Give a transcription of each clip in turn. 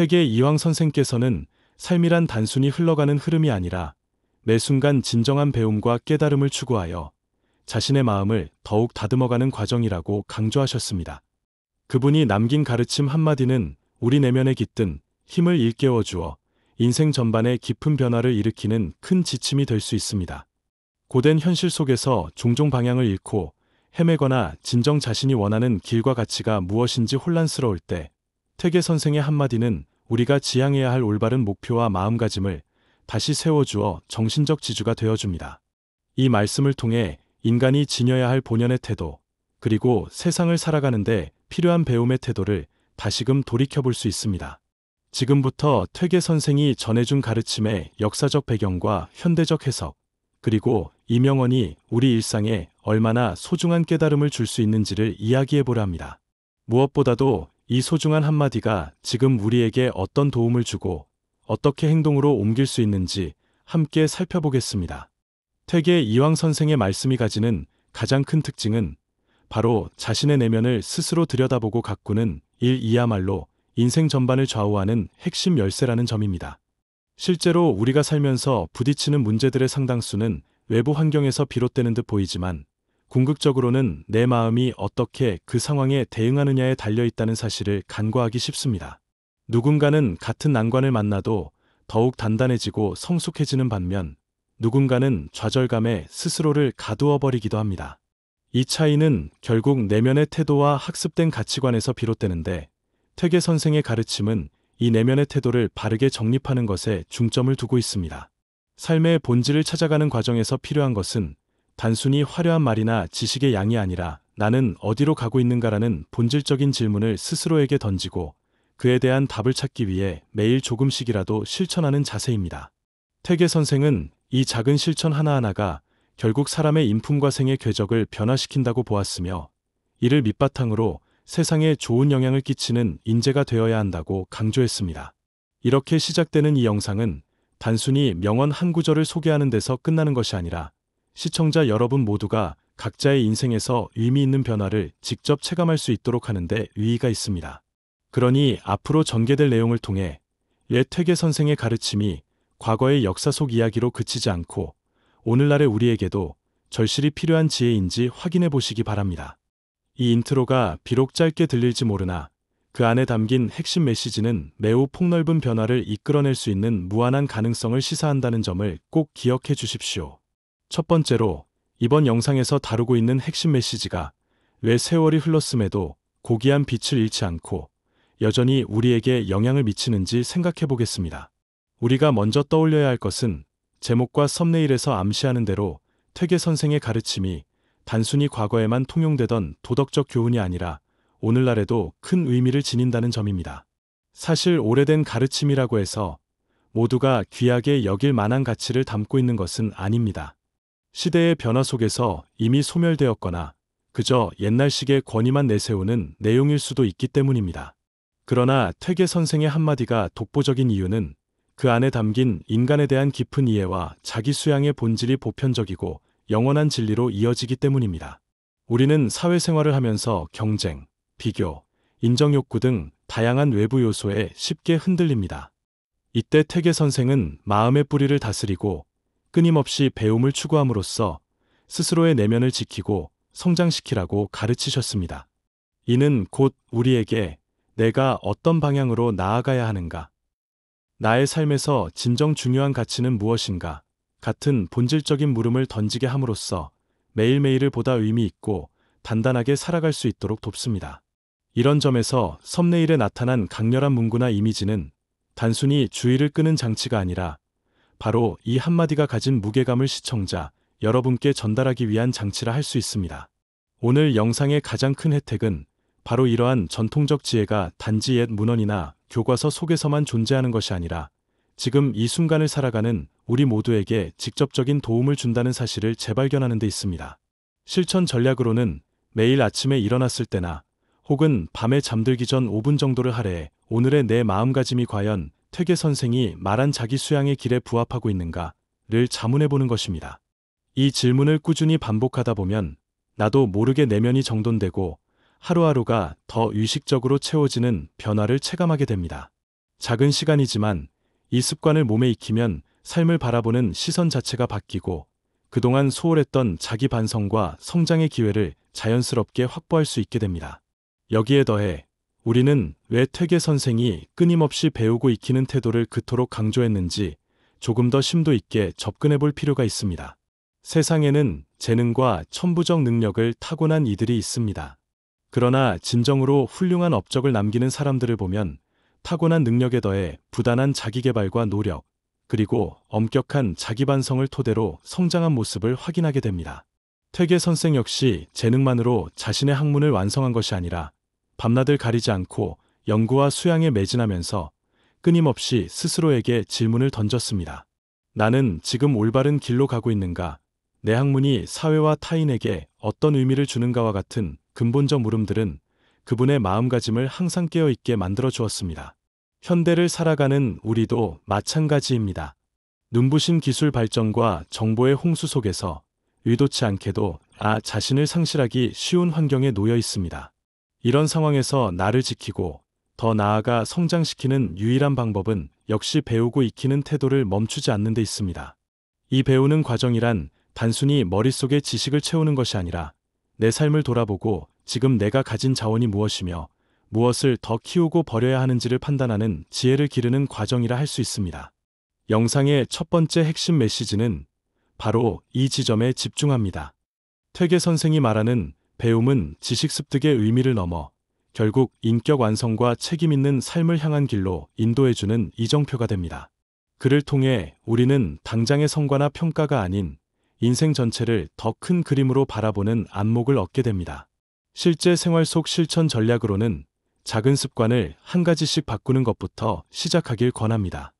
퇴계 이황 선생께서는 삶이란 단순히 흘러가는 흐름이 아니라 매 순간 진정한 배움과 깨달음을 추구하여 자신의 마음을 더욱 다듬어가는 과정이라고 강조하셨습니다. 그분이 남긴 가르침 한마디는 우리 내면에 깃든 힘을 일깨워 주어 인생 전반에 깊은 변화를 일으키는 큰 지침이 될 수 있습니다. 고된 현실 속에서 종종 방향을 잃고 헤매거나 진정 자신이 원하는 길과 가치가 무엇인지 혼란스러울 때 퇴계 선생의 한마디는 우리가 지향해야 할 올바른 목표와 마음가짐을 다시 세워주어 정신적 지주가 되어줍니다. 이 말씀을 통해 인간이 지녀야 할 본연의 태도, 그리고 세상을 살아가는데 필요한 배움의 태도를 다시금 돌이켜볼 수 있습니다. 지금부터 퇴계 선생이 전해준 가르침의 역사적 배경과 현대적 해석, 그리고 이 명언이 우리 일상에 얼마나 소중한 깨달음을 줄 수 있는지를 이야기해보려 합니다. 무엇보다도 이 소중한 한마디가 지금 우리에게 어떤 도움을 주고 어떻게 행동으로 옮길 수 있는지 함께 살펴보겠습니다. 퇴계 이황 선생의 말씀이 가지는 가장 큰 특징은 바로 자신의 내면을 스스로 들여다보고 가꾸는 이야말로 인생 전반을 좌우하는 핵심 열쇠라는 점입니다. 실제로 우리가 살면서 부딪히는 문제들의 상당수는 외부 환경에서 비롯되는 듯 보이지만 궁극적으로는 내 마음이 어떻게 그 상황에 대응하느냐에 달려있다는 사실을 간과하기 쉽습니다. 누군가는 같은 난관을 만나도 더욱 단단해지고 성숙해지는 반면 누군가는 좌절감에 스스로를 가두어 버리기도 합니다. 이 차이는 결국 내면의 태도와 학습된 가치관에서 비롯되는데 퇴계 선생의 가르침은 이 내면의 태도를 바르게 정립하는 것에 중점을 두고 있습니다. 삶의 본질을 찾아가는 과정에서 필요한 것은 단순히 화려한 말이나 지식의 양이 아니라 나는 어디로 가고 있는가라는 본질적인 질문을 스스로에게 던지고 그에 대한 답을 찾기 위해 매일 조금씩이라도 실천하는 자세입니다. 퇴계 선생은 이 작은 실천 하나하나가 결국 사람의 인품과 생의 궤적을 변화시킨다고 보았으며 이를 밑바탕으로 세상에 좋은 영향을 끼치는 인재가 되어야 한다고 강조했습니다. 이렇게 시작되는 이 영상은 단순히 명언 한 구절을 소개하는 데서 끝나는 것이 아니라 시청자 여러분 모두가 각자의 인생에서 의미 있는 변화를 직접 체감할 수 있도록 하는 데 의의가 있습니다. 그러니 앞으로 전개될 내용을 통해 옛 퇴계 선생의 가르침이 과거의 역사 속 이야기로 그치지 않고 오늘날의 우리에게도 절실히 필요한 지혜인지 확인해 보시기 바랍니다. 이 인트로가 비록 짧게 들릴지 모르나 그 안에 담긴 핵심 메시지는 매우 폭넓은 변화를 이끌어낼 수 있는 무한한 가능성을 시사한다는 점을 꼭 기억해 주십시오. 첫 번째로 이번 영상에서 다루고 있는 핵심 메시지가 왜 세월이 흘렀음에도 고귀한 빛을 잃지 않고 여전히 우리에게 영향을 미치는지 생각해 보겠습니다. 우리가 먼저 떠올려야 할 것은 제목과 썸네일에서 암시하는 대로 퇴계 선생의 가르침이 단순히 과거에만 통용되던 도덕적 교훈이 아니라 오늘날에도 큰 의미를 지닌다는 점입니다. 사실 오래된 가르침이라고 해서 모두가 귀하게 여길 만한 가치를 담고 있는 것은 아닙니다. 시대의 변화 속에서 이미 소멸되었거나 그저 옛날식의 권위만 내세우는 내용일 수도 있기 때문입니다. 그러나 퇴계 선생의 한마디가 독보적인 이유는 그 안에 담긴 인간에 대한 깊은 이해와 자기 수양의 본질이 보편적이고 영원한 진리로 이어지기 때문입니다. 우리는 사회생활을 하면서 경쟁, 비교, 인정욕구 등 다양한 외부 요소에 쉽게 흔들립니다. 이때 퇴계 선생은 마음의 뿌리를 다스리고 끊임없이 배움을 추구함으로써 스스로의 내면을 지키고 성장시키라고 가르치셨습니다. 이는 곧 우리에게 내가 어떤 방향으로 나아가야 하는가, 나의 삶에서 진정 중요한 가치는 무엇인가 같은 본질적인 물음을 던지게 함으로써 매일매일을 보다 의미 있고 단단하게 살아갈 수 있도록 돕습니다. 이런 점에서 썸네일에 나타난 강렬한 문구나 이미지는 단순히 주의를 끄는 장치가 아니라 바로 이 한마디가 가진 무게감을 시청자 여러분께 전달하기 위한 장치라 할 수 있습니다. 오늘 영상의 가장 큰 혜택은 바로 이러한 전통적 지혜가 단지 옛 문헌이나 교과서 속에서만 존재하는 것이 아니라 지금 이 순간을 살아가는 우리 모두에게 직접적인 도움을 준다는 사실을 재발견하는 데 있습니다. 실천 전략으로는 매일 아침에 일어났을 때나 혹은 밤에 잠들기 전 5분 정도를 할애해 오늘의 내 마음가짐이 과연 퇴계 선생이 말한 자기 수양의 길에 부합하고 있는가를 자문해보는 것입니다. 이 질문을 꾸준히 반복하다 보면 나도 모르게 내면이 정돈되고 하루하루가 더 의식적으로 채워지는 변화를 체감하게 됩니다. 작은 시간이지만 이 습관을 몸에 익히면 삶을 바라보는 시선 자체가 바뀌고 그동안 소홀했던 자기 반성과 성장의 기회를 자연스럽게 확보할 수 있게 됩니다. 여기에 더해 우리는 왜 퇴계 선생이 끊임없이 배우고 익히는 태도를 그토록 강조했는지 조금 더 심도 있게 접근해 볼 필요가 있습니다. 세상에는 재능과 천부적 능력을 타고난 이들이 있습니다. 그러나 진정으로 훌륭한 업적을 남기는 사람들을 보면 타고난 능력에 더해 부단한 자기개발과 노력, 그리고 엄격한 자기반성을 토대로 성장한 모습을 확인하게 됩니다. 퇴계 선생 역시 재능만으로 자신의 학문을 완성한 것이 아니라 밤낮을 가리지 않고 연구와 수양에 매진하면서 끊임없이 스스로에게 질문을 던졌습니다. 나는 지금 올바른 길로 가고 있는가? 내 학문이 사회와 타인에게 어떤 의미를 주는가와 같은 근본적 물음들은 그분의 마음가짐을 항상 깨어있게 만들어 주었습니다. 현대를 살아가는 우리도 마찬가지입니다. 눈부신 기술 발전과 정보의 홍수 속에서 의도치 않게도 자신을 상실하기 쉬운 환경에 놓여 있습니다. 이런 상황에서 나를 지키고 더 나아가 성장시키는 유일한 방법은 역시 배우고 익히는 태도를 멈추지 않는 데 있습니다. 이 배우는 과정이란 단순히 머릿속에 지식을 채우는 것이 아니라 내 삶을 돌아보고 지금 내가 가진 자원이 무엇이며 무엇을 더 키우고 버려야 하는지를 판단하는 지혜를 기르는 과정이라 할 수 있습니다. 영상의 첫 번째 핵심 메시지는 바로 이 지점에 집중합니다. 퇴계 선생이 말하는 배움은 지식 습득의 의미를 넘어 결국 인격 완성과 책임 있는 삶을 향한 길로 인도해주는 이정표가 됩니다. 그를 통해 우리는 당장의 성과나 평가가 아닌 인생 전체를 더 큰 그림으로 바라보는 안목을 얻게 됩니다. 실제 생활 속 실천 전략으로는 작은 습관을 한 가지씩 바꾸는 것부터 시작하길 권합니다.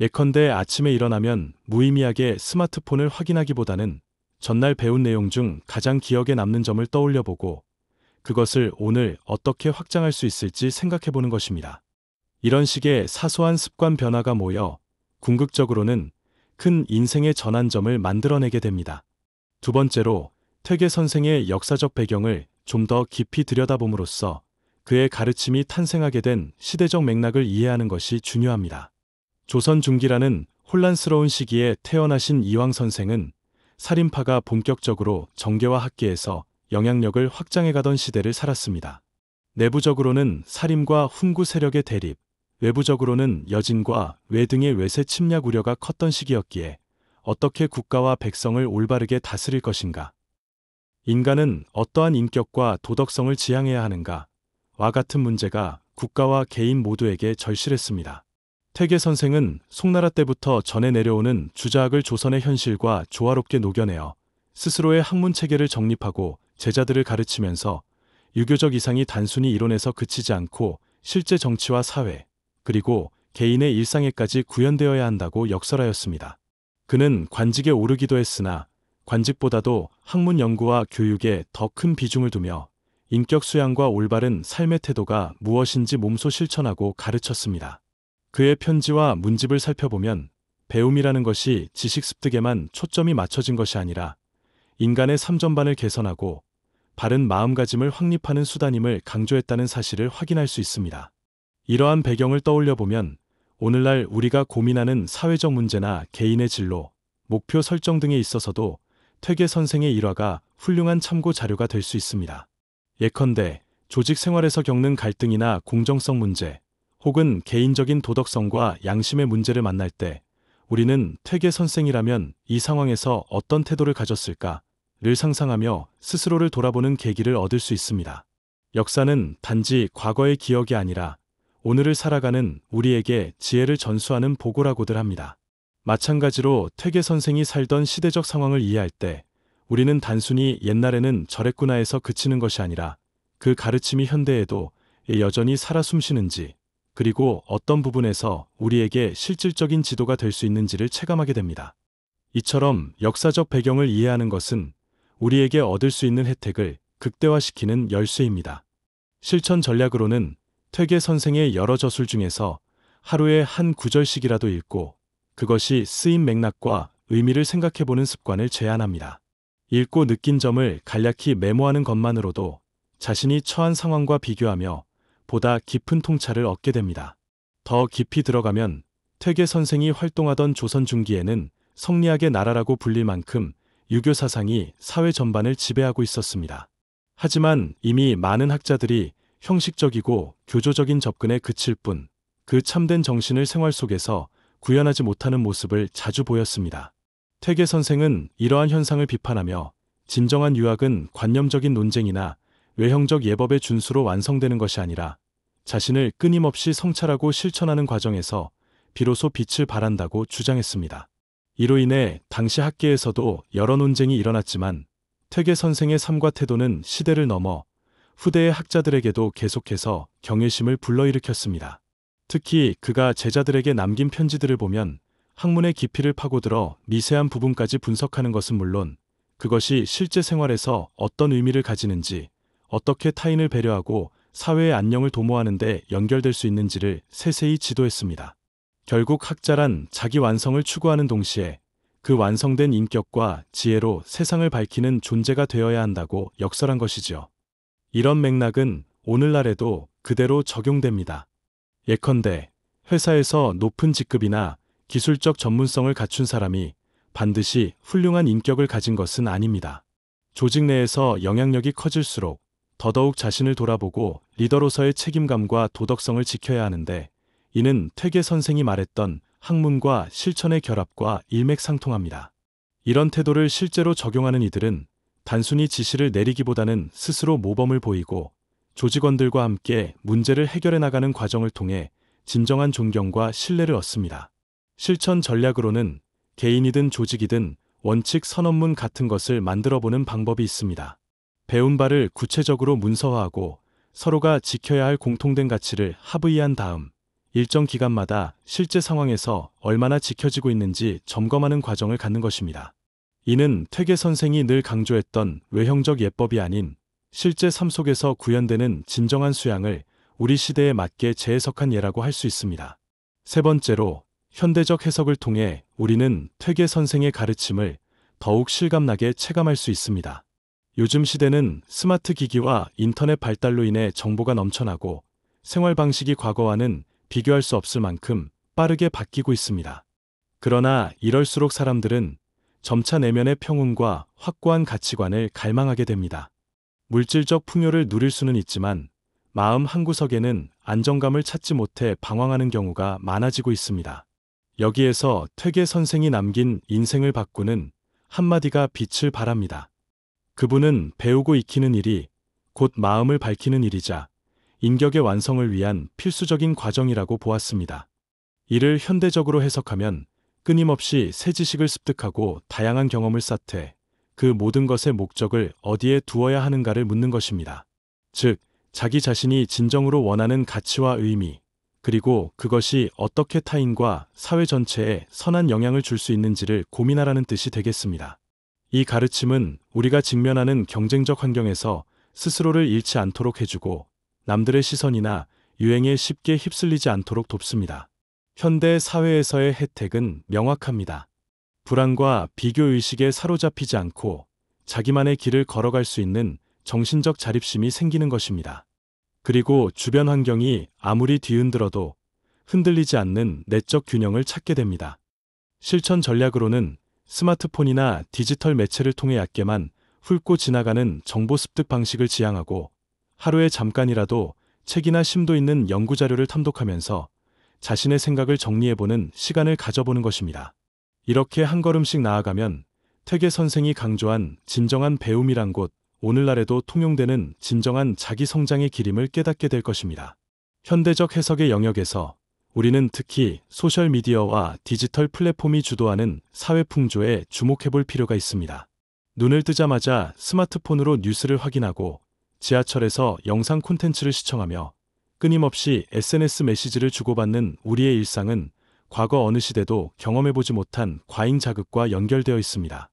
예컨대 아침에 일어나면 무의미하게 스마트폰을 확인하기보다는 전날 배운 내용 중 가장 기억에 남는 점을 떠올려보고 그것을 오늘 어떻게 확장할 수 있을지 생각해보는 것입니다. 이런 식의 사소한 습관 변화가 모여 궁극적으로는 큰 인생의 전환점을 만들어내게 됩니다. 두 번째로 퇴계 선생의 역사적 배경을 좀 더 깊이 들여다봄으로써 그의 가르침이 탄생하게 된 시대적 맥락을 이해하는 것이 중요합니다. 조선 중기라는 혼란스러운 시기에 태어나신 이황 선생은 살인파가 본격적으로 정계와 학계에서 영향력을 확장해가던 시대를 살았습니다. 내부적으로는 살인과 훈구 세력의 대립, 외부적으로는 여진과 외 등의 외세 침략 우려가 컸던 시기였기에 어떻게 국가와 백성을 올바르게 다스릴 것인가? 인간은 어떠한 인격과 도덕성을 지향해야 하는가? 와 같은 문제가 국가와 개인 모두에게 절실했습니다. 퇴계 선생은 송나라 때부터 전해 내려오는 주자학을 조선의 현실과 조화롭게 녹여내어 스스로의 학문 체계를 정립하고 제자들을 가르치면서 유교적 이상이 단순히 이론에서 그치지 않고 실제 정치와 사회, 그리고 개인의 일상에까지 구현되어야 한다고 역설하였습니다. 그는 관직에 오르기도 했으나 관직보다도 학문 연구와 교육에 더 큰 비중을 두며 인격 수양과 올바른 삶의 태도가 무엇인지 몸소 실천하고 가르쳤습니다. 그의 편지와 문집을 살펴보면 배움이라는 것이 지식 습득에만 초점이 맞춰진 것이 아니라 인간의 삶 전반을 개선하고 바른 마음가짐을 확립하는 수단임을 강조했다는 사실을 확인할 수 있습니다. 이러한 배경을 떠올려보면 오늘날 우리가 고민하는 사회적 문제나 개인의 진로, 목표 설정 등에 있어서도 퇴계 선생의 일화가 훌륭한 참고 자료가 될 수 있습니다. 예컨대 조직 생활에서 겪는 갈등이나 공정성 문제, 혹은 개인적인 도덕성과 양심의 문제를 만날 때 우리는 퇴계 선생이라면 이 상황에서 어떤 태도를 가졌을까를 상상하며 스스로를 돌아보는 계기를 얻을 수 있습니다. 역사는 단지 과거의 기억이 아니라 오늘을 살아가는 우리에게 지혜를 전수하는 보고라고들 합니다. 마찬가지로 퇴계 선생이 살던 시대적 상황을 이해할 때 우리는 단순히 옛날에는 저랬구나에서 그치는 것이 아니라 그 가르침이 현대에도 여전히 살아 숨쉬는지, 그리고 어떤 부분에서 우리에게 실질적인 지도가 될 수 있는지를 체감하게 됩니다. 이처럼 역사적 배경을 이해하는 것은 우리에게 얻을 수 있는 혜택을 극대화시키는 열쇠입니다. 실천 전략으로는 퇴계 선생의 여러 저술 중에서 하루에 한 구절씩이라도 읽고 그것이 쓰인 맥락과 의미를 생각해보는 습관을 제안합니다. 읽고 느낀 점을 간략히 메모하는 것만으로도 자신이 처한 상황과 비교하며 보다 깊은 통찰을 얻게 됩니다. 더 깊이 들어가면 퇴계 선생이 활동하던 조선 중기에는 성리학의 나라라고 불릴 만큼 유교 사상이 사회 전반을 지배하고 있었습니다. 하지만 이미 많은 학자들이 형식적이고 교조적인 접근에 그칠 뿐 그 참된 정신을 생활 속에서 구현하지 못하는 모습을 자주 보였습니다. 퇴계 선생은 이러한 현상을 비판하며 진정한 유학은 관념적인 논쟁이나 외형적 예법의 준수로 완성되는 것이 아니라 자신을 끊임없이 성찰하고 실천하는 과정에서 비로소 빛을 발한다고 주장했습니다. 이로 인해 당시 학계에서도 여러 논쟁이 일어났지만 퇴계 선생의 삶과 태도는 시대를 넘어 후대의 학자들에게도 계속해서 경외심을 불러일으켰습니다. 특히 그가 제자들에게 남긴 편지들을 보면 학문의 깊이를 파고들어 미세한 부분까지 분석하는 것은 물론 그것이 실제 생활에서 어떤 의미를 가지는지, 어떻게 타인을 배려하고 사회의 안녕을 도모하는 데 연결될 수 있는지를 세세히 지도했습니다. 결국 학자란 자기 완성을 추구하는 동시에 그 완성된 인격과 지혜로 세상을 밝히는 존재가 되어야 한다고 역설한 것이지요. 이런 맥락은 오늘날에도 그대로 적용됩니다. 예컨대 회사에서 높은 직급이나 기술적 전문성을 갖춘 사람이 반드시 훌륭한 인격을 가진 것은 아닙니다. 조직 내에서 영향력이 커질수록 더더욱 자신을 돌아보고 리더로서의 책임감과 도덕성을 지켜야 하는데 이는 퇴계 선생이 말했던 학문과 실천의 결합과 일맥상통합니다. 이런 태도를 실제로 적용하는 이들은 단순히 지시를 내리기보다는 스스로 모범을 보이고 조직원들과 함께 문제를 해결해 나가는 과정을 통해 진정한 존경과 신뢰를 얻습니다. 실천 전략으로는 개인이든 조직이든 원칙 선언문 같은 것을 만들어보는 방법이 있습니다. 배운 바를 구체적으로 문서화하고 서로가 지켜야 할 공통된 가치를 합의한 다음 일정 기간마다 실제 상황에서 얼마나 지켜지고 있는지 점검하는 과정을 갖는 것입니다. 이는 퇴계 선생이 늘 강조했던 외형적 예법이 아닌 실제 삶 속에서 구현되는 진정한 수양을 우리 시대에 맞게 재해석한 예라고 할 수 있습니다. 세 번째로, 현대적 해석을 통해 우리는 퇴계 선생의 가르침을 더욱 실감나게 체감할 수 있습니다. 요즘 시대는 스마트 기기와 인터넷 발달로 인해 정보가 넘쳐나고 생활 방식이 과거와는 비교할 수 없을 만큼 빠르게 바뀌고 있습니다. 그러나 이럴수록 사람들은 점차 내면의 평온과 확고한 가치관을 갈망하게 됩니다. 물질적 풍요를 누릴 수는 있지만 마음 한구석에는 안정감을 찾지 못해 방황하는 경우가 많아지고 있습니다. 여기에서 퇴계 선생이 남긴 인생을 바꾸는 한마디가 빛을 발합니다. 그분은 배우고 익히는 일이 곧 마음을 밝히는 일이자 인격의 완성을 위한 필수적인 과정이라고 보았습니다. 이를 현대적으로 해석하면 끊임없이 새 지식을 습득하고 다양한 경험을 쌓되 그 모든 것의 목적을 어디에 두어야 하는가를 묻는 것입니다. 즉, 자기 자신이 진정으로 원하는 가치와 의미, 그리고 그것이 어떻게 타인과 사회 전체에 선한 영향을 줄 수 있는지를 고민하라는 뜻이 되겠습니다. 이 가르침은 우리가 직면하는 경쟁적 환경에서 스스로를 잃지 않도록 해주고 남들의 시선이나 유행에 쉽게 휩쓸리지 않도록 돕습니다. 현대 사회에서의 혜택은 명확합니다. 불안과 비교의식에 사로잡히지 않고 자기만의 길을 걸어갈 수 있는 정신적 자립심이 생기는 것입니다. 그리고 주변 환경이 아무리 뒤흔들어도 흔들리지 않는 내적 균형을 찾게 됩니다. 실천 전략으로는 스마트폰이나 디지털 매체를 통해 얕게만 훑고 지나가는 정보 습득 방식을 지향하고 하루에 잠깐이라도 책이나 심도 있는 연구자료를 탐독하면서 자신의 생각을 정리해보는 시간을 가져보는 것입니다. 이렇게 한 걸음씩 나아가면 퇴계 선생이 강조한 진정한 배움이란 곳, 오늘날에도 통용되는 진정한 자기 성장의 길임을 깨닫게 될 것입니다. 현대적 해석의 영역에서 우리는 특히 소셜미디어와 디지털 플랫폼이 주도하는 사회 풍조에 주목해볼 필요가 있습니다. 눈을 뜨자마자 스마트폰으로 뉴스를 확인하고 지하철에서 영상 콘텐츠를 시청하며 끊임없이 SNS 메시지를 주고받는 우리의 일상은 과거 어느 시대도 경험해보지 못한 과잉 자극과 연결되어 있습니다.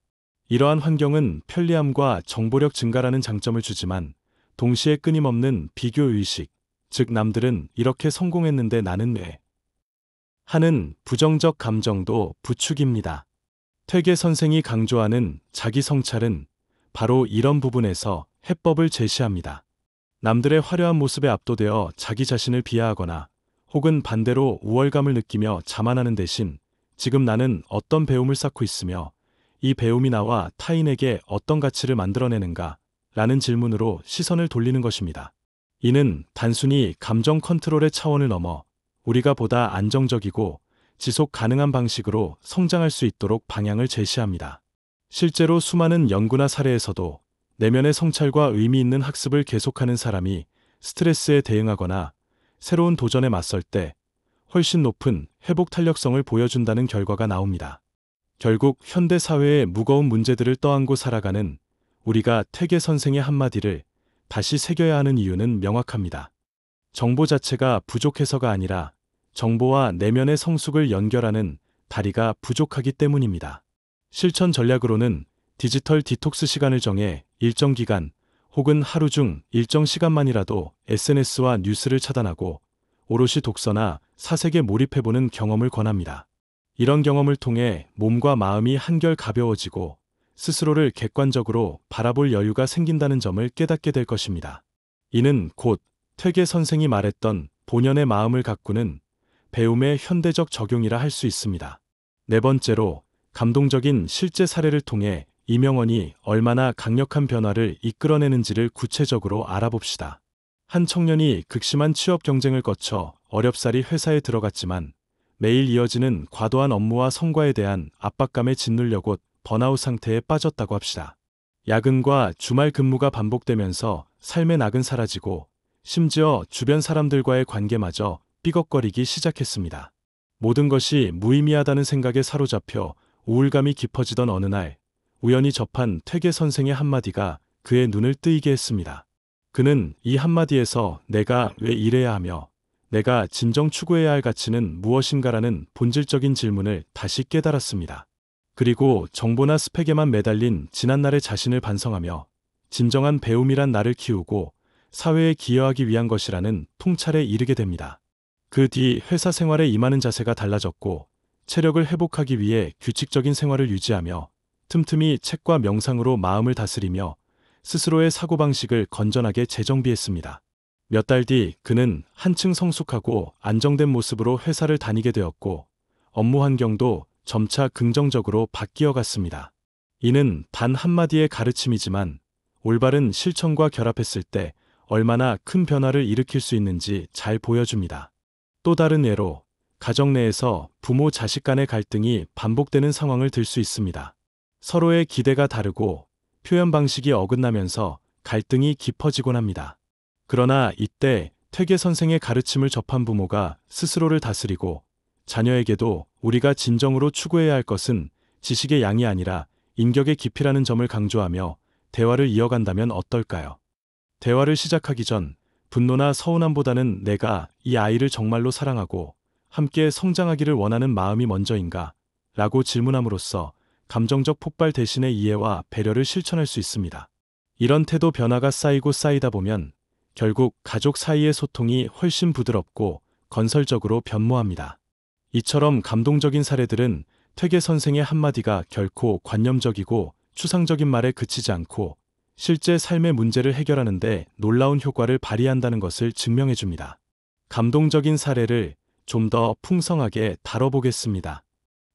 이러한 환경은 편리함과 정보력 증가라는 장점을 주지만 동시에 끊임없는 비교의식, 즉 남들은 이렇게 성공했는데 나는 왜? 하는 부정적 감정도 부추깁니다. 퇴계 선생이 강조하는 자기 성찰은 바로 이런 부분에서 해법을 제시합니다. 남들의 화려한 모습에 압도되어 자기 자신을 비하하거나 혹은 반대로 우월감을 느끼며 자만하는 대신 지금 나는 어떤 배움을 쌓고 있으며 이 배움이 나와 타인에게 어떤 가치를 만들어내는가 라는 질문으로 시선을 돌리는 것입니다. 이는 단순히 감정 컨트롤의 차원을 넘어 우리가 보다 안정적이고 지속 가능한 방식으로 성장할 수 있도록 방향을 제시합니다. 실제로 수많은 연구나 사례에서도 내면의 성찰과 의미 있는 학습을 계속하는 사람이 스트레스에 대응하거나 새로운 도전에 맞설 때 훨씬 높은 회복 탄력성을 보여준다는 결과가 나옵니다. 결국 현대 사회의 무거운 문제들을 떠안고 살아가는 우리가 퇴계 선생의 한마디를 다시 새겨야 하는 이유는 명확합니다. 정보 자체가 부족해서가 아니라 정보와 내면의 성숙을 연결하는 다리가 부족하기 때문입니다. 실천 전략으로는 디지털 디톡스 시간을 정해 일정 기간 혹은 하루 중 일정 시간만이라도 SNS와 뉴스를 차단하고 오롯이 독서나 사색에 몰입해보는 경험을 권합니다. 이런 경험을 통해 몸과 마음이 한결 가벼워지고 스스로를 객관적으로 바라볼 여유가 생긴다는 점을 깨닫게 될 것입니다. 이는 곧 퇴계 선생이 말했던 본연의 마음을 가꾸는 배움의 현대적 적용이라 할 수 있습니다. 네 번째로, 감동적인 실제 사례를 통해 이명원이 얼마나 강력한 변화를 이끌어내는지를 구체적으로 알아봅시다. 한 청년이 극심한 취업 경쟁을 거쳐 어렵사리 회사에 들어갔지만 매일 이어지는 과도한 업무와 성과에 대한 압박감에 짓눌려 곧 번아웃 상태에 빠졌다고 합시다. 야근과 주말 근무가 반복되면서 삶의 낙은 사라지고 심지어 주변 사람들과의 관계마저 삐걱거리기 시작했습니다. 모든 것이 무의미하다는 생각에 사로잡혀 우울감이 깊어지던 어느 날, 우연히 접한 퇴계 선생의 한마디가 그의 눈을 뜨이게 했습니다. 그는 이 한마디에서 내가 왜 이래야 하며 내가 진정 추구해야 할 가치는 무엇인가라는 본질적인 질문을 다시 깨달았습니다. 그리고 정보나 스펙에만 매달린 지난날의 자신을 반성하며 진정한 배움이란 나를 키우고 사회에 기여하기 위한 것이라는 통찰에 이르게 됩니다. 그 뒤 회사 생활에 임하는 자세가 달라졌고 체력을 회복하기 위해 규칙적인 생활을 유지하며 틈틈이 책과 명상으로 마음을 다스리며 스스로의 사고방식을 건전하게 재정비했습니다. 몇 달 뒤 그는 한층 성숙하고 안정된 모습으로 회사를 다니게 되었고 업무 환경도 점차 긍정적으로 바뀌어 갔습니다. 이는 단 한마디의 가르침이지만 올바른 실천과 결합했을 때 얼마나 큰 변화를 일으킬 수 있는지 잘 보여줍니다. 또 다른 예로 가정 내에서 부모 자식 간의 갈등이 반복되는 상황을 들 수 있습니다. 서로의 기대가 다르고 표현 방식이 어긋나면서 갈등이 깊어지곤 합니다. 그러나 이때 퇴계 선생의 가르침을 접한 부모가 스스로를 다스리고 자녀에게도 우리가 진정으로 추구해야 할 것은 지식의 양이 아니라 인격의 깊이라는 점을 강조하며 대화를 이어간다면 어떨까요? 대화를 시작하기 전 분노나 서운함보다는 내가 이 아이를 정말로 사랑하고 함께 성장하기를 원하는 마음이 먼저인가? 라고 질문함으로써 감정적 폭발 대신의 이해와 배려를 실천할 수 있습니다. 이런 태도 변화가 쌓이고 쌓이다 보면 결국 가족 사이의 소통이 훨씬 부드럽고 건설적으로 변모합니다. 이처럼 감동적인 사례들은 퇴계 선생의 한마디가 결코 관념적이고 추상적인 말에 그치지 않고 실제 삶의 문제를 해결하는 데 놀라운 효과를 발휘한다는 것을 증명해줍니다. 감동적인 사례를 좀 더 풍성하게 다뤄보겠습니다.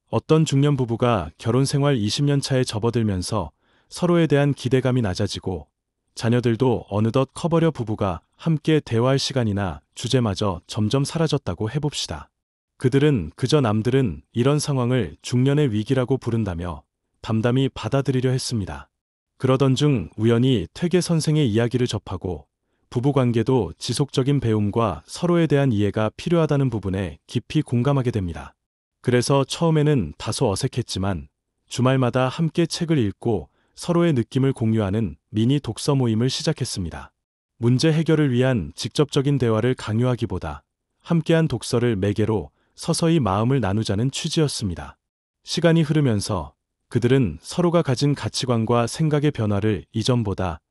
어떤 중년 부부가 결혼 생활 20년 차에 접어들면서 서로에 대한 기대감이 낮아지고 자녀들도 어느덧 커버려 부부가 함께 대화할 시간이나 주제마저 점점 사라졌다고 해봅시다. 그들은 그저 남들은 이런 상황을 중년의 위기라고 부른다며 담담히 받아들이려 했습니다. 그러던 중 우연히 퇴계 선생의 이야기를 접하고 부부관계도 지속적인 배움과 서로에 대한 이해가 필요하다는 부분에 깊이 공감하게 됩니다. 그래서 처음에는 다소 어색했지만 주말마다 함께 책을 읽고 서로의 느낌을 공유하는 미니 독서 모임을 시작했습니다. 문제 해결을 위한 직접적인 대화를 강요하기보다 함께한 독서를 매개로 서서히 마음을 나누자는 취지였습니다. 시간이 흐르면서 그들은 서로가 가진 가치관과 생각의 변화를 이전보다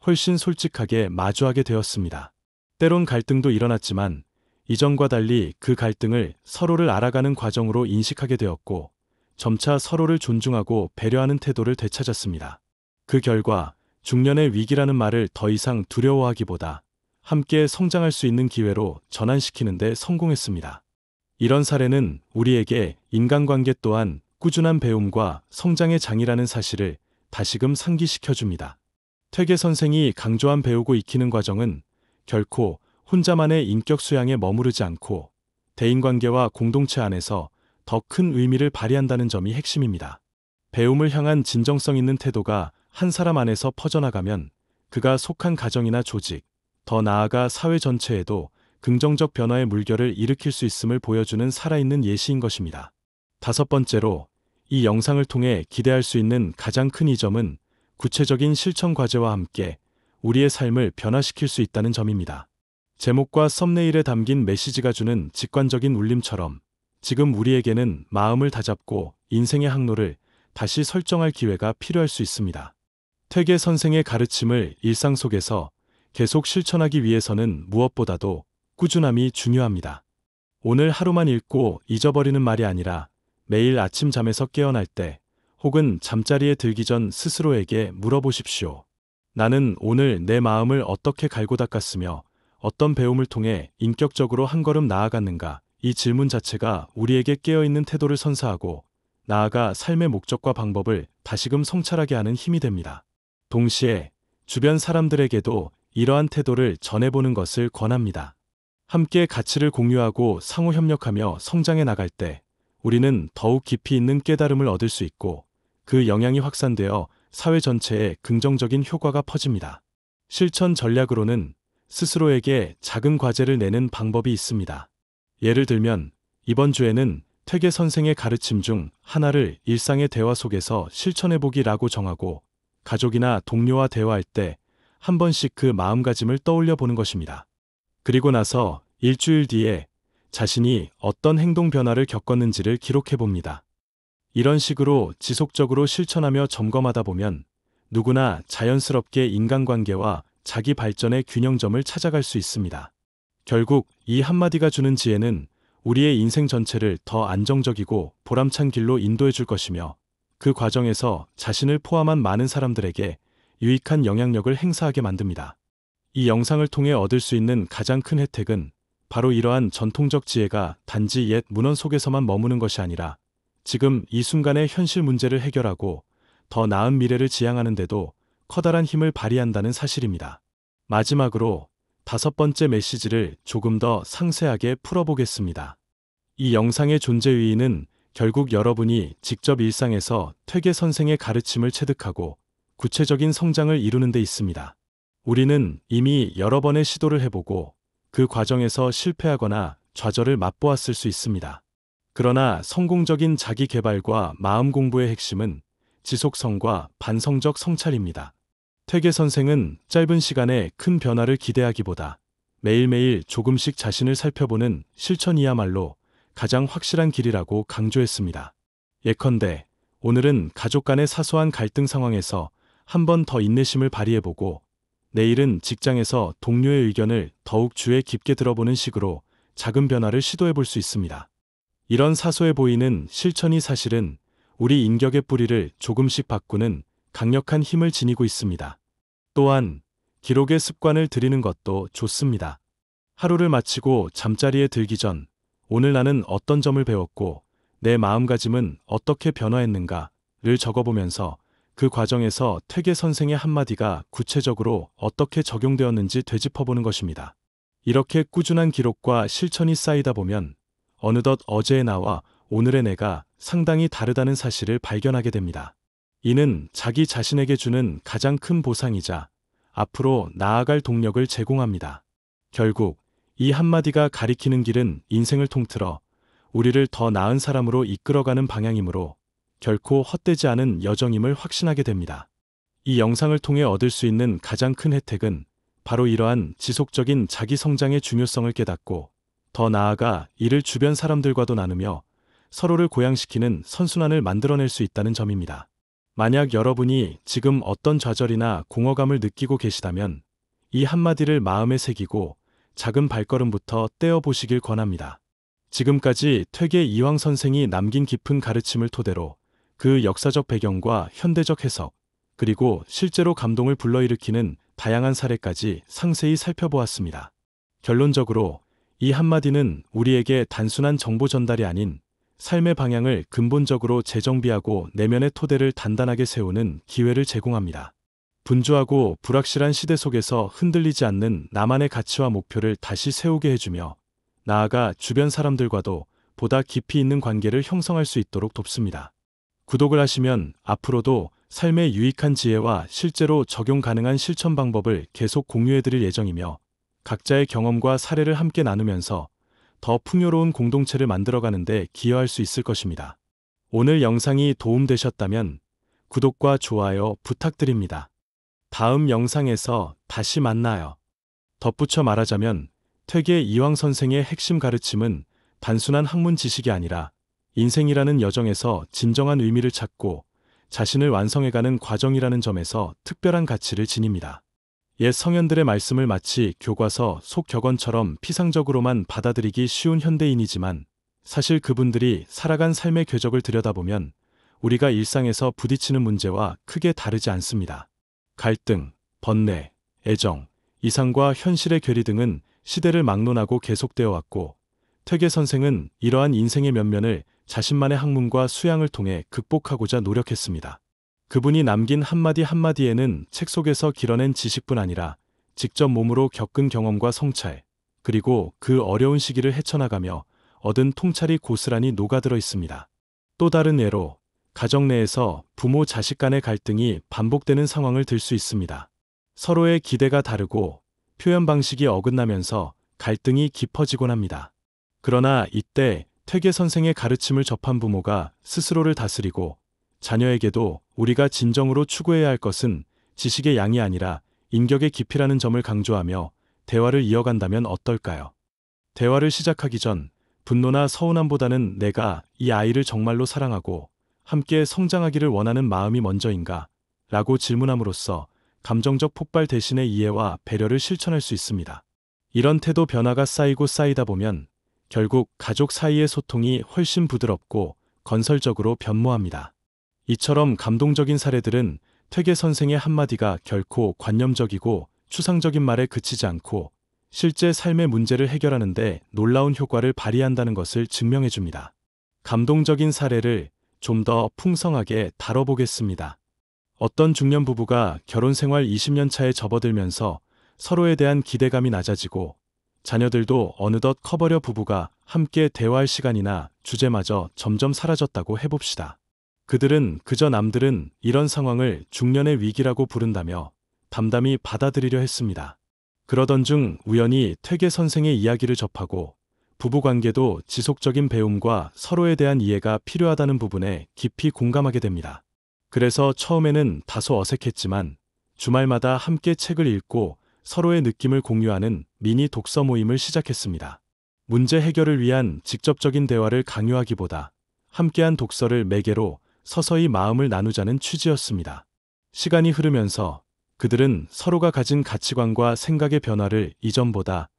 훨씬 솔직하게 마주하게 되었습니다. 때론 갈등도 일어났지만 이전과 달리 그 갈등을 서로를 알아가는 과정으로 인식하게 되었고 점차 서로를 존중하고 배려하는 태도를 되찾았습니다. 그 결과 중년의 위기라는 말을 더 이상 두려워하기보다 함께 성장할 수 있는 기회로 전환시키는 데 성공했습니다. 이런 사례는 우리에게 인간관계 또한 꾸준한 배움과 성장의 장이라는 사실을 다시금 상기시켜줍니다. 퇴계 선생이 강조한 배우고 익히는 과정은 결코 혼자만의 인격 수양에 머무르지 않고 대인관계와 공동체 안에서 더 큰 의미를 발휘한다는 점이 핵심입니다. 배움을 향한 진정성 있는 태도가 한 사람 안에서 퍼져나가면 그가 속한 가정이나 조직, 더 나아가 사회 전체에도 긍정적 변화의 물결을 일으킬 수 있음을 보여주는 살아있는 예시인 것입니다. 다섯 번째로, 이 영상을 통해 기대할 수 있는 가장 큰 이점은 구체적인 실천 과제와 함께 우리의 삶을 변화시킬 수 있다는 점입니다. 제목과 썸네일에 담긴 메시지가 주는 직관적인 울림처럼 지금 우리에게는 마음을 다잡고 인생의 항로를 다시 설정할 기회가 필요할 수 있습니다. 퇴계 선생의 가르침을 일상 속에서 계속 실천하기 위해서는 무엇보다도 꾸준함이 중요합니다. 오늘 하루만 읽고 잊어버리는 말이 아니라 매일 아침 잠에서 깨어날 때 혹은 잠자리에 들기 전 스스로에게 물어보십시오. 나는 오늘 내 마음을 어떻게 갈고 닦았으며 어떤 배움을 통해 인격적으로 한 걸음 나아갔는가? 이 질문 자체가 우리에게 깨어있는 태도를 선사하고 나아가 삶의 목적과 방법을 다시금 성찰하게 하는 힘이 됩니다. 동시에 주변 사람들에게도 이러한 태도를 전해보는 것을 권합니다. 함께 가치를 공유하고 상호 협력하며 성장해 나갈 때 우리는 더욱 깊이 있는 깨달음을 얻을 수 있고 그 영향이 확산되어 사회 전체에 긍정적인 효과가 퍼집니다. 실천 전략으로는 스스로에게 작은 과제를 내는 방법이 있습니다. 예를 들면 이번 주에는 퇴계 선생의 가르침 중 하나를 일상의 대화 속에서 실천해보기라고 정하고 가족이나 동료와 대화할 때 한 번씩 그 마음가짐을 떠올려 보는 것입니다. 그리고 나서 일주일 뒤에 자신이 어떤 행동 변화를 겪었는지를 기록해봅니다. 이런 식으로 지속적으로 실천하며 점검하다 보면 누구나 자연스럽게 인간관계와 자기 발전의 균형점을 찾아갈 수 있습니다. 결국 이 한마디가 주는 지혜는 우리의 인생 전체를 더 안정적이고 보람찬 길로 인도해 줄 것이며 그 과정에서 자신을 포함한 많은 사람들에게 유익한 영향력을 행사하게 만듭니다. 이 영상을 통해 얻을 수 있는 가장 큰 혜택은 바로 이러한 전통적 지혜가 단지 옛 문헌 속에서만 머무는 것이 아니라 지금 이 순간의 현실 문제를 해결하고 더 나은 미래를 지향하는 데도 커다란 힘을 발휘한다는 사실입니다. 마지막으로 다섯 번째 메시지를 조금 더 상세하게 풀어보겠습니다. 이 영상의 존재 의의는 결국 여러분이 직접 일상에서 퇴계 선생의 가르침을 체득하고 구체적인 성장을 이루는 데 있습니다. 우리는 이미 여러 번의 시도를 해보고 그 과정에서 실패하거나 좌절을 맛보았을 수 있습니다. 그러나 성공적인 자기 개발과 마음 공부의 핵심은 지속성과 반성적 성찰입니다. 퇴계 선생은 짧은 시간에 큰 변화를 기대하기보다 매일매일 조금씩 자신을 살펴보는 실천이야말로 가장 확실한 길이라고 강조했습니다. 예컨대 오늘은 가족 간의 사소한 갈등 상황에서 한 번 더 인내심을 발휘해보고 내일은 직장에서 동료의 의견을 더욱 주의 깊게 들어보는 식으로 작은 변화를 시도해볼 수 있습니다. 이런 사소해 보이는 실천이 사실은 우리 인격의 뿌리를 조금씩 바꾸는 강력한 힘을 지니고 있습니다. 또한 기록의 습관을 들이는 것도 좋습니다. 하루를 마치고 잠자리에 들기 전 오늘 나는 어떤 점을 배웠고 내 마음가짐은 어떻게 변화했는가를 적어보면서 그 과정에서 퇴계 선생의 한마디가 구체적으로 어떻게 적용되었는지 되짚어보는 것입니다. 이렇게 꾸준한 기록과 실천이 쌓이다 보면 어느덧 어제의 나와 오늘의 내가 상당히 다르다는 사실을 발견하게 됩니다. 이는 자기 자신에게 주는 가장 큰 보상이자 앞으로 나아갈 동력을 제공합니다. 결국 이 한마디가 가리키는 길은 인생을 통틀어 우리를 더 나은 사람으로 이끌어가는 방향이므로 결코 헛되지 않은 여정임을 확신하게 됩니다. 이 영상을 통해 얻을 수 있는 가장 큰 혜택은 바로 이러한 지속적인 자기 성장의 중요성을 깨닫고 더 나아가 이를 주변 사람들과도 나누며 서로를 고양시키는 선순환을 만들어낼 수 있다는 점입니다. 만약 여러분이 지금 어떤 좌절이나 공허감을 느끼고 계시다면 이 한마디를 마음에 새기고 작은 발걸음부터 떼어보시길 권합니다. 지금까지 퇴계 이황 선생이 남긴 깊은 가르침을 토대로 그 역사적 배경과 현대적 해석, 그리고 실제로 감동을 불러일으키는 다양한 사례까지 상세히 살펴보았습니다. 결론적으로 이 한마디는 우리에게 단순한 정보 전달이 아닌 삶의 방향을 근본적으로 재정비하고 내면의 토대를 단단하게 세우는 기회를 제공합니다. 분주하고 불확실한 시대 속에서 흔들리지 않는 나만의 가치와 목표를 다시 세우게 해주며 나아가 주변 사람들과도 보다 깊이 있는 관계를 형성할 수 있도록 돕습니다. 구독을 하시면 앞으로도 삶의 유익한 지혜와 실제로 적용 가능한 실천 방법을 계속 공유해드릴 예정이며 각자의 경험과 사례를 함께 나누면서 더 풍요로운 공동체를 만들어가는 데 기여할 수 있을 것입니다. 오늘 영상이 도움되셨다면 구독과 좋아요 부탁드립니다. 다음 영상에서 다시 만나요. 덧붙여 말하자면 퇴계 이황 선생의 핵심 가르침은 단순한 학문 지식이 아니라 인생이라는 여정에서 진정한 의미를 찾고 자신을 완성해가는 과정이라는 점에서 특별한 가치를 지닙니다. 옛 성현들의 말씀을 마치 교과서 속 격언처럼 피상적으로만 받아들이기 쉬운 현대인이지만 사실 그분들이 살아간 삶의 궤적을 들여다보면 우리가 일상에서 부딪히는 문제와 크게 다르지 않습니다. 갈등, 번뇌, 애정, 이상과 현실의 괴리 등은 시대를 막론하고 계속되어 왔고 퇴계 선생은 이러한 인생의 면면을 자신만의 학문과 수양을 통해 극복하고자 노력했습니다. 그분이 남긴 한마디 한마디에는 책 속에서 길어낸 지식뿐 아니라 직접 몸으로 겪은 경험과 성찰, 그리고 그 어려운 시기를 헤쳐나가며 얻은 통찰이 고스란히 녹아들어 있습니다. 또 다른 예로 가정 내에서 부모 자식 간의 갈등이 반복되는 상황을 들 수 있습니다. 서로의 기대가 다르고 표현 방식이 어긋나면서 갈등이 깊어지곤 합니다. 그러나 이때 퇴계 선생의 가르침을 접한 부모가 스스로를 다스리고 자녀에게도 우리가 진정으로 추구해야 할 것은 지식의 양이 아니라 인격의 깊이라는 점을 강조하며 대화를 이어간다면 어떨까요? 대화를 시작하기 전 분노나 서운함보다는 내가 이 아이를 정말로 사랑하고 함께 성장하기를 원하는 마음이 먼저인가? 라고 질문함으로써 감정적 폭발 대신의 이해와 배려를 실천할 수 있습니다. 이런 태도 변화가 쌓이고 쌓이다 보면 결국 가족 사이의 소통이 훨씬 부드럽고 건설적으로 변모합니다. 이처럼 감동적인 사례들은 퇴계 선생의 한마디가 결코 관념적이고 추상적인 말에 그치지 않고 실제 삶의 문제를 해결하는 데 놀라운 효과를 발휘한다는 것을 증명해줍니다. 감동적인 사례를 좀 더 풍성하게 다뤄보겠습니다. 어떤 중년 부부가 결혼 생활 20년 차에 접어들면서 서로에 대한 기대감이 낮아지고 자녀들도 어느덧 커버려 부부가 함께 대화할 시간이나 주제마저 점점 사라졌다고 해봅시다. 그들은 그저 남들은 이런 상황을 중년의 위기라고 부른다며 담담히 받아들이려 했습니다. 그러던 중 우연히 퇴계 선생의 이야기를 접하고 부부관계도 지속적인 배움과 서로에 대한 이해가 필요하다는 부분에 깊이 공감하게 됩니다. 그래서 처음에는 다소 어색했지만 주말마다 함께 책을 읽고 서로의 느낌을 공유하는 미니 독서 모임을 시작했습니다. 문제 해결을 위한 직접적인 대화를 강요하기보다 함께한 독서를 매개로 서서히 마음을 나누자는 취지였습니다. 시간이 흐르면서 그들은 서로가 가진 가치관과 생각의 변화를 이전보다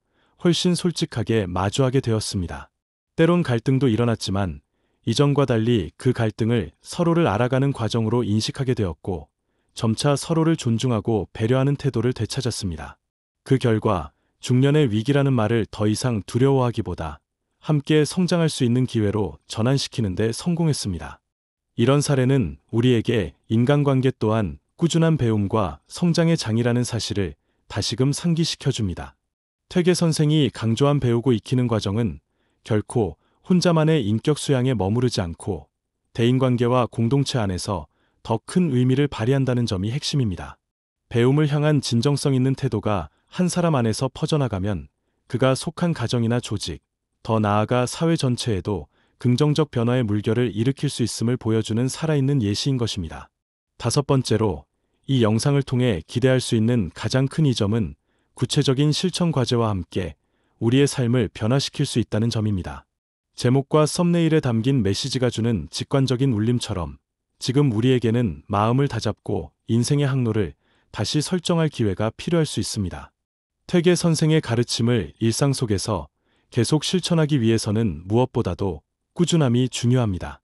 훨씬 솔직하게 마주하게 되었습니다. 때론 갈등도 일어났지만 이전과 달리 그 갈등을 서로를 알아가는 과정으로 인식하게 되었고 점차 서로를 존중하고 배려하는 태도를 되찾았습니다. 그 결과 중년의 위기라는 말을 더 이상 두려워하기보다 함께 성장할 수 있는 기회로 전환시키는 데 성공했습니다. 이런 사례는 우리에게 인간관계 또한 꾸준한 배움과 성장의 장이라는 사실을 다시금 상기시켜줍니다. 퇴계 선생이 강조한 배우고 익히는 과정은 결코 혼자만의 인격 수양에 머무르지 않고 대인관계와 공동체 안에서 더 큰 의미를 발휘한다는 점이 핵심입니다. 배움을 향한 진정성 있는 태도가 한 사람 안에서 퍼져나가면 그가 속한 가정이나 조직, 더 나아가 사회 전체에도 긍정적 변화의 물결을 일으킬 수 있음을 보여주는 살아있는 예시인 것입니다. 다섯 번째로 이 영상을 통해 기대할 수 있는 가장 큰 이점은 구체적인 실천 과제와 함께 우리의 삶을 변화시킬 수 있다는 점입니다. 제목과 썸네일에 담긴 메시지가 주는 직관적인 울림처럼 지금 우리에게는 마음을 다잡고 인생의 항로를 다시 설정할 기회가 필요할 수 있습니다. 퇴계 선생의 가르침을 일상 속에서 계속 실천하기 위해서는 무엇보다도 꾸준함이 중요합니다.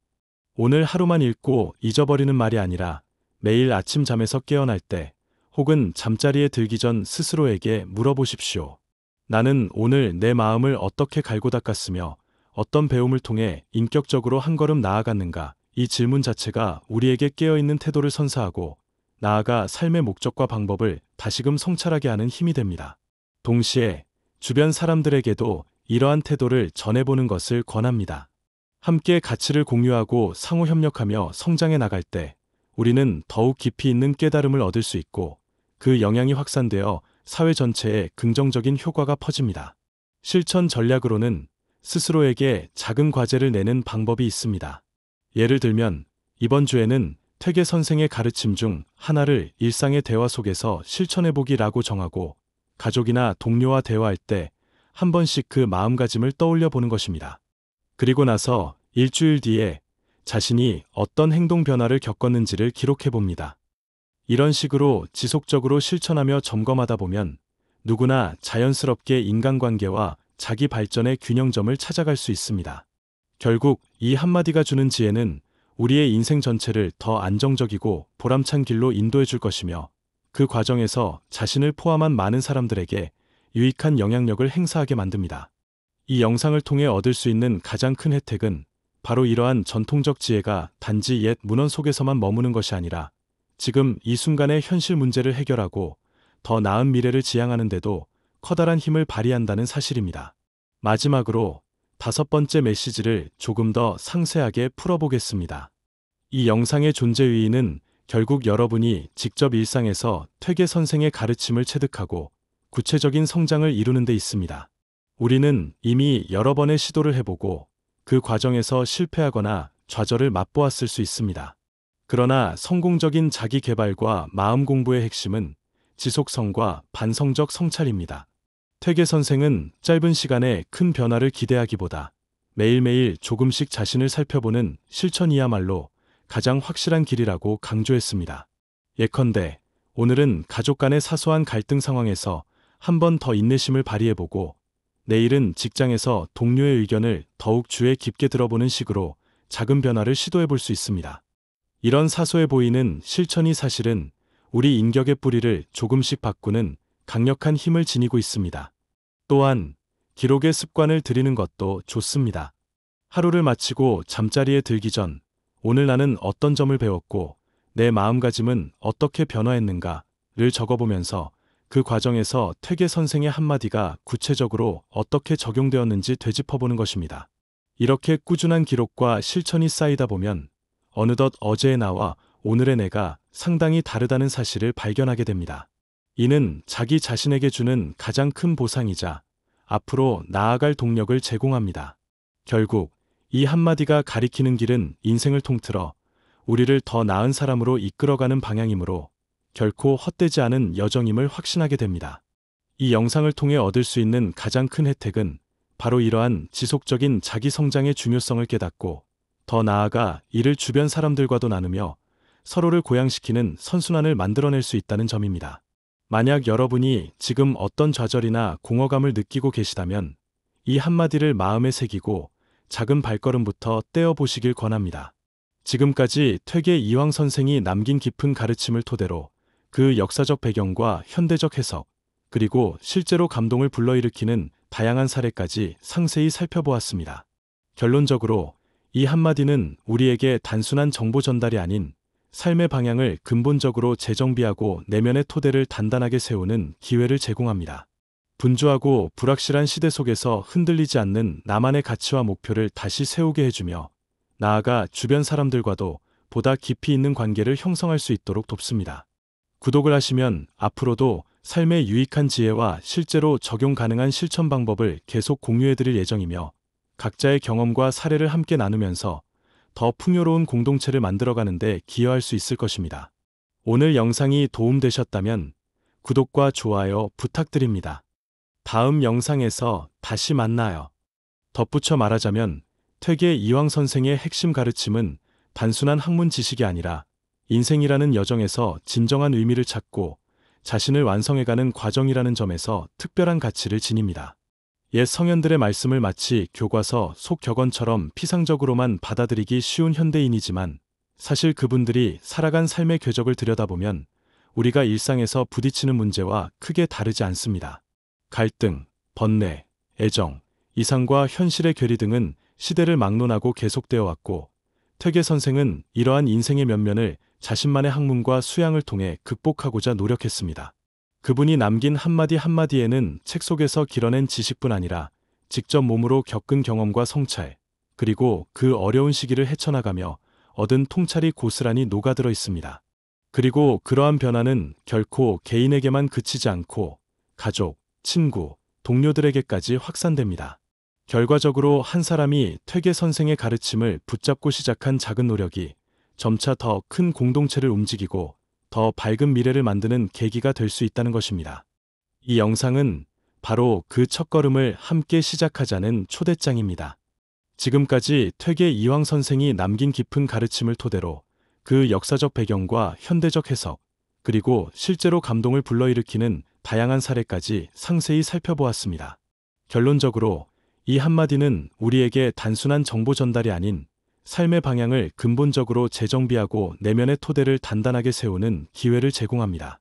오늘 하루만 읽고 잊어버리는 말이 아니라 매일 아침 잠에서 깨어날 때 혹은 잠자리에 들기 전 스스로에게 물어보십시오. 나는 오늘 내 마음을 어떻게 갈고 닦았으며 어떤 배움을 통해 인격적으로 한 걸음 나아갔는가? 이 질문 자체가 우리에게 깨어있는 태도를 선사하고 나아가 삶의 목적과 방법을 다시금 성찰하게 하는 힘이 됩니다. 동시에 주변 사람들에게도 이러한 태도를 전해보는 것을 권합니다. 함께 가치를 공유하고 상호 협력하며 성장해 나갈 때 우리는 더욱 깊이 있는 깨달음을 얻을 수 있고 그 영향이 확산되어 사회 전체에 긍정적인 효과가 퍼집니다. 실천 전략으로는 스스로에게 작은 과제를 내는 방법이 있습니다. 예를 들면 이번 주에는 퇴계 선생의 가르침 중 하나를 일상의 대화 속에서 실천해보기라고 정하고 가족이나 동료와 대화할 때 한 번씩 그 마음가짐을 떠올려 보는 것입니다. 그리고 나서 일주일 뒤에 자신이 어떤 행동 변화를 겪었는지를 기록해 봅니다. 이런 식으로 지속적으로 실천하며 점검하다 보면 누구나 자연스럽게 인간관계와 자기 발전의 균형점을 찾아갈 수 있습니다. 결국 이 한마디가 주는 지혜는 우리의 인생 전체를 더 안정적이고 보람찬 길로 인도해 줄 것이며 그 과정에서 자신을 포함한 많은 사람들에게 유익한 영향력을 행사하게 만듭니다. 이 영상을 통해 얻을 수 있는 가장 큰 혜택은 바로 이러한 전통적 지혜가 단지 옛 문헌 속에서만 머무는 것이 아니라 지금 이 순간의 현실 문제를 해결하고 더 나은 미래를 지향하는 데도 커다란 힘을 발휘한다는 사실입니다. 마지막으로 5번째 메시지를 조금 더 상세하게 풀어보겠습니다. 이 영상의 존재 의의는 결국 여러분이 직접 일상에서 퇴계 선생의 가르침을 체득하고 구체적인 성장을 이루는 데 있습니다. 우리는 이미 여러 번의 시도를 해보고 그 과정에서 실패하거나 좌절을 맛보았을 수 있습니다. 그러나 성공적인 자기 개발과 마음 공부의 핵심은 지속성과 반성적 성찰입니다. 퇴계 선생은 짧은 시간에 큰 변화를 기대하기보다 매일매일 조금씩 자신을 살펴보는 실천이야말로 가장 확실한 길이라고 강조했습니다. 예컨대 오늘은 가족 간의 사소한 갈등 상황에서 한 번 더 인내심을 발휘해보고 내일은 직장에서 동료의 의견을 더욱 주의 깊게 들어보는 식으로 작은 변화를 시도해볼 수 있습니다. 이런 사소해 보이는 실천이 사실은 우리 인격의 뿌리를 조금씩 바꾸는 강력한 힘을 지니고 있습니다. 또한 기록의 습관을 들이는 것도 좋습니다. 하루를 마치고 잠자리에 들기 전 오늘 나는 어떤 점을 배웠고 내 마음가짐은 어떻게 변화했는가를 적어보면서 그 과정에서 퇴계 선생의 한마디가 구체적으로 어떻게 적용되었는지 되짚어보는 것입니다. 이렇게 꾸준한 기록과 실천이 쌓이다 보면 어느덧 어제의 나와 오늘의 내가 상당히 다르다는 사실을 발견하게 됩니다. 이는 자기 자신에게 주는 가장 큰 보상이자 앞으로 나아갈 동력을 제공합니다. 결국 이 한마디가 가리키는 길은 인생을 통틀어 우리를 더 나은 사람으로 이끌어가는 방향이므로 결코 헛되지 않은 여정임을 확신하게 됩니다. 이 영상을 통해 얻을 수 있는 가장 큰 혜택은 바로 이러한 지속적인 자기 성장의 중요성을 깨닫고 더 나아가 이를 주변 사람들과도 나누며 서로를 고양시키는 선순환을 만들어낼 수 있다는 점입니다. 만약 여러분이 지금 어떤 좌절이나 공허감을 느끼고 계시다면 이 한마디를 마음에 새기고 작은 발걸음부터 떼어보시길 권합니다. 지금까지 퇴계 이황 선생이 남긴 깊은 가르침을 토대로 그 역사적 배경과 현대적 해석, 그리고 실제로 감동을 불러일으키는 다양한 사례까지 상세히 살펴보았습니다. 결론적으로 이 한마디는 우리에게 단순한 정보 전달이 아닌 삶의 방향을 근본적으로 재정비하고 내면의 토대를 단단하게 세우는 기회를 제공합니다. 분주하고 불확실한 시대 속에서 흔들리지 않는 나만의 가치와 목표를 다시 세우게 해주며 나아가 주변 사람들과도 보다 깊이 있는 관계를 형성할 수 있도록 돕습니다. 구독을 하시면 앞으로도 삶의 유익한 지혜와 실제로 적용 가능한 실천 방법을 계속 공유해드릴 예정이며 각자의 경험과 사례를 함께 나누면서 더 풍요로운 공동체를 만들어가는 데 기여할 수 있을 것입니다. 오늘 영상이 도움되셨다면 구독과 좋아요 부탁드립니다. 다음 영상에서 다시 만나요. 덧붙여 말하자면 퇴계 이황 선생의 핵심 가르침은 단순한 학문 지식이 아니라 인생이라는 여정에서 진정한 의미를 찾고 자신을 완성해가는 과정이라는 점에서 특별한 가치를 지닙니다. 옛 성현들의 말씀을 마치 교과서 속 격언처럼 피상적으로만 받아들이기 쉬운 현대인이지만 사실 그분들이 살아간 삶의 궤적을 들여다보면 우리가 일상에서 부딪히는 문제와 크게 다르지 않습니다. 갈등, 번뇌, 애정, 이상과 현실의 괴리 등은 시대를 막론하고 계속되어 왔고, 퇴계 선생은 이러한 인생의 면면을 자신만의 학문과 수양을 통해 극복하고자 노력했습니다. 그분이 남긴 한마디 한마디에는 책 속에서 길어낸 지식뿐 아니라 직접 몸으로 겪은 경험과 성찰, 그리고 그 어려운 시기를 헤쳐나가며 얻은 통찰이 고스란히 녹아들어 있습니다. 그리고 그러한 변화는 결코 개인에게만 그치지 않고 가족, 친구, 동료들에게까지 확산됩니다. 결과적으로 한 사람이 퇴계 선생의 가르침을 붙잡고 시작한 작은 노력이 점차 더 큰 공동체를 움직이고 더 밝은 미래를 만드는 계기가 될 수 있다는 것입니다. 이 영상은 바로 그 첫걸음을 함께 시작하자는 초대장입니다. 지금까지 퇴계 이황 선생이 남긴 깊은 가르침을 토대로 그 역사적 배경과 현대적 해석, 그리고 실제로 감동을 불러일으키는 다양한 사례까지 상세히 살펴보았습니다. 결론적으로 이 한마디는 우리에게 단순한 정보 전달이 아닌 삶의 방향을 근본적으로 재정비하고 내면의 토대를 단단하게 세우는 기회를 제공합니다.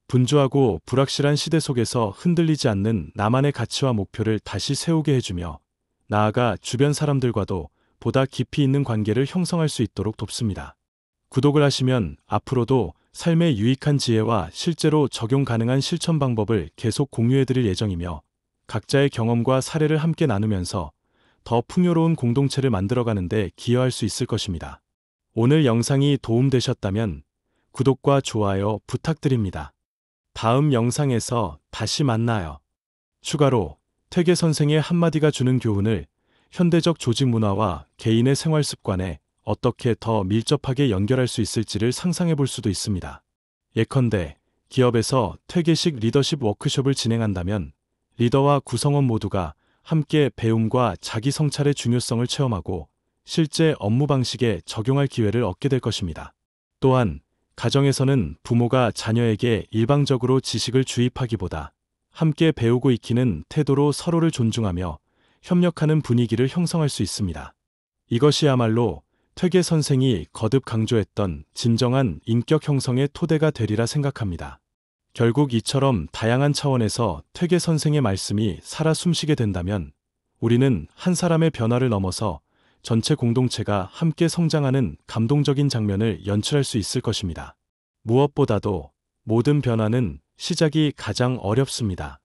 분주하고 불확실한 시대 속에서 흔들리지 않는 나만의 가치와 목표를 다시 세우게 해주며 나아가 주변 사람들과도 보다 깊이 있는 관계를 형성할 수 있도록 돕습니다. 구독을 하시면 앞으로도 삶에 유익한 지혜와 실제로 적용 가능한 실천 방법을 계속 공유해드릴 예정이며 각자의 경험과 사례를 함께 나누면서 더 풍요로운 공동체를 만들어가는 데 기여할 수 있을 것입니다. 오늘 영상이 도움되셨다면 구독과 좋아요 부탁드립니다. 다음 영상에서 다시 만나요. 추가로 퇴계 선생의 한마디가 주는 교훈을 현대적 조직 문화와 개인의 생활 습관에 어떻게 더 밀접하게 연결할 수 있을지를 상상해 볼 수도 있습니다. 예컨대 기업에서 퇴계식 리더십 워크숍을 진행한다면 리더와 구성원 모두가 함께 배움과 자기 성찰의 중요성을 체험하고 실제 업무 방식에 적용할 기회를 얻게 될 것입니다. 또한 가정에서는 부모가 자녀에게 일방적으로 지식을 주입하기보다 함께 배우고 익히는 태도로 서로를 존중하며 협력하는 분위기를 형성할 수 있습니다. 이것이야말로 퇴계 선생이 거듭 강조했던 진정한 인격 형성의 토대가 되리라 생각합니다. 결국 이처럼 다양한 차원에서 퇴계 선생의 말씀이 살아 숨쉬게 된다면 우리는 한 사람의 변화를 넘어서 전체 공동체가 함께 성장하는 감동적인 장면을 연출할 수 있을 것입니다. 무엇보다도 모든 변화는 시작이 가장 어렵습니다.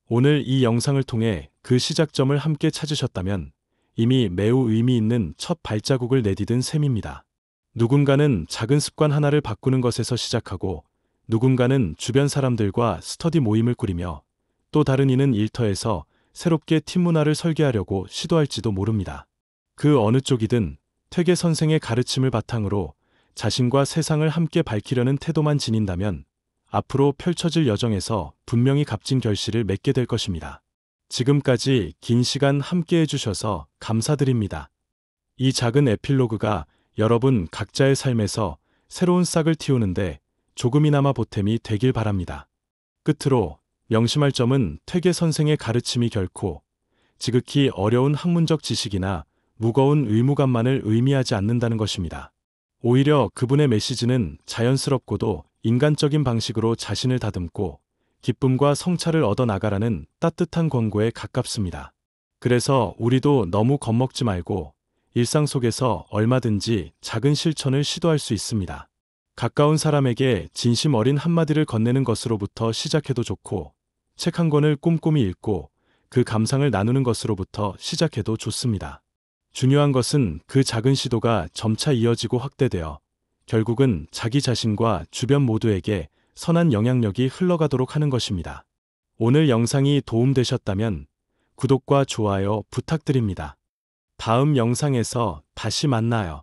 오늘 이 영상을 통해 그 시작점을 함께 찾으셨다면 이미 매우 의미 있는 첫 발자국을 내디딘 셈입니다. 누군가는 작은 습관 하나를 바꾸는 것에서 시작하고 누군가는 주변 사람들과 스터디 모임을 꾸리며 또 다른 이는 일터에서 새롭게 팀 문화를 설계하려고 시도할지도 모릅니다. 그 어느 쪽이든 퇴계 선생의 가르침을 바탕으로 자신과 세상을 함께 밝히려는 태도만 지닌다면 앞으로 펼쳐질 여정에서 분명히 값진 결실을 맺게 될 것입니다. 지금까지 긴 시간 함께 해주셔서 감사드립니다. 이 작은 에필로그가 여러분 각자의 삶에서 새로운 싹을 틔우는데 조금이나마 보탬이 되길 바랍니다. 끝으로 명심할 점은 퇴계 선생의 가르침이 결코 지극히 어려운 학문적 지식이나 무거운 의무감만을 의미하지 않는다는 것입니다. 오히려 그분의 메시지는 자연스럽고도 인간적인 방식으로 자신을 다듬고 기쁨과 성찰을 얻어나가라는 따뜻한 권고에 가깝습니다. 그래서 우리도 너무 겁먹지 말고 일상 속에서 얼마든지 작은 실천을 시도할 수 있습니다. 가까운 사람에게 진심 어린 한마디를 건네는 것으로부터 시작해도 좋고 책 한 권을 꼼꼼히 읽고 그 감상을 나누는 것으로부터 시작해도 좋습니다. 중요한 것은 그 작은 시도가 점차 이어지고 확대되어 결국은 자기 자신과 주변 모두에게 선한 영향력이 흘러가도록 하는 것입니다. 오늘 영상이 도움되셨다면 구독과 좋아요 부탁드립니다. 다음 영상에서 다시 만나요.